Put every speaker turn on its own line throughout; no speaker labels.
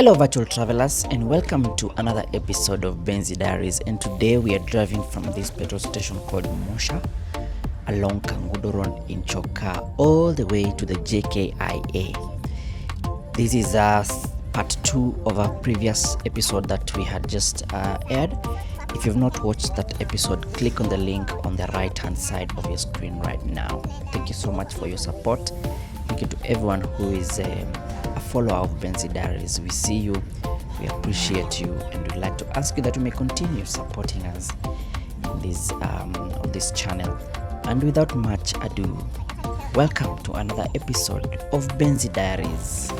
Hello virtual travelers, and welcome to another episode of Benzi Diaries. And today we are driving from this petrol station called Mosha along Kangudo Road in Choka all the way to the JKIA. This is part 2 of a previous episode that we had just aired. If you've not watched that episode, click on the link on the right hand side of your screen right now. Thank you so much for your support. Thank you to everyone who is a follower of Benzi Diaries. We see you, we appreciate you, and we'd like to ask you that you may continue supporting us in this on this channel. And without much ado, welcome to another episode of Benzi Diaries.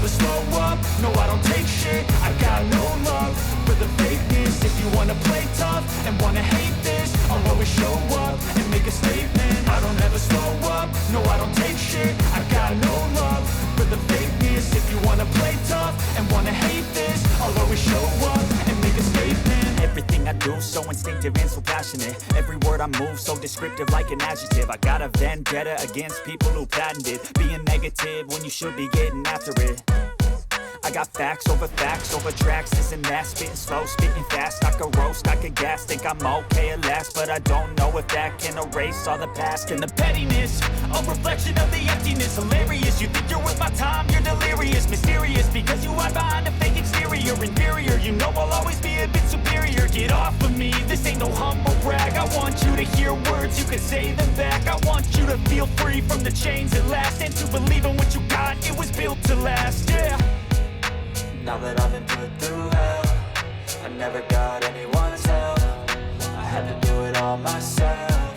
never slow up, no I don't take shit. I got no love for the fakeness. If you wanna play tough and wanna hate this, I'll always show up and make a statement. I don't ever slow up, no I don't take shit. I got no love for the fakeness. If you wanna play tough and wanna hate this, I'll always show up and make a statement. Everything I do so instinctive and so passionate. Every word I move so descriptive like an adjective. I got a vendetta against people who patented being negative when you should be getting after it. I got facts over tracks, this and that. Spitting slow, spitting fast, I could roast, I could gas. Think I'm okay at last, but I don't know if that can erase all the past. And the pettiness, a reflection of the emptiness. Hilarious, you think you're worth my time, you're delirious. Mysterious, because you hide behind a fake exterior. Inferior, you know I'll always be a bit superior. Get off of me, this ain't no humble brag. I want you to hear words, you can say them back. I want you to feel free from the chains at last, and to believe in what you got, it was built to last, yeah. Now that I've been put through hell, I never got anyone's help. I had to do it all myself.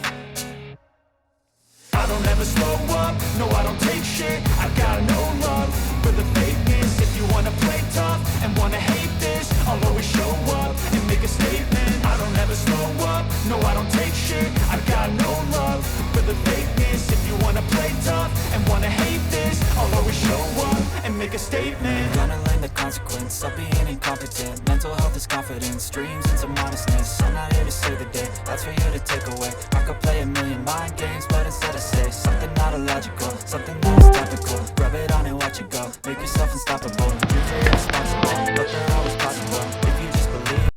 I don't ever slow up, no I don't take shit. I got no love for the fakeness. If you wanna play tough and wanna hate this, I'll always show up and make a statement. I don't ever slow up, no I don't take shit. I got no love for the fakeness. If you wanna play tough and wanna hate this, I'll always show up and make a statement. Gonna learn the consequence of being incompetent. Mental health is confidence, dreams into modestness. I'm not here to save the day, that's for you to take away. I could play a million mind games, but instead I say something not illogical, something that is topical. Rub it on and watch it go, make yourself unstoppable. Dreams are irresponsible, but they're always possible if you just believe.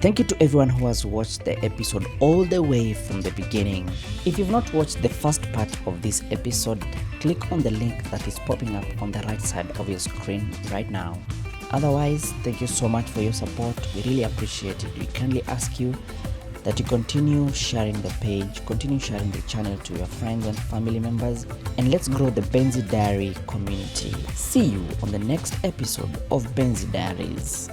Thank you to everyone who has watched the episode all the way from the beginning. If you've not watched the first part of this episode, click on the link that is popping up on the right side of your screen right now. Otherwise, thank you so much for your support. We really appreciate it. We kindly ask you that you continue sharing the page, continue sharing the channel to your friends and family members, and let's grow the Benzi Diary community. See you on the next episode of Benzi Diaries.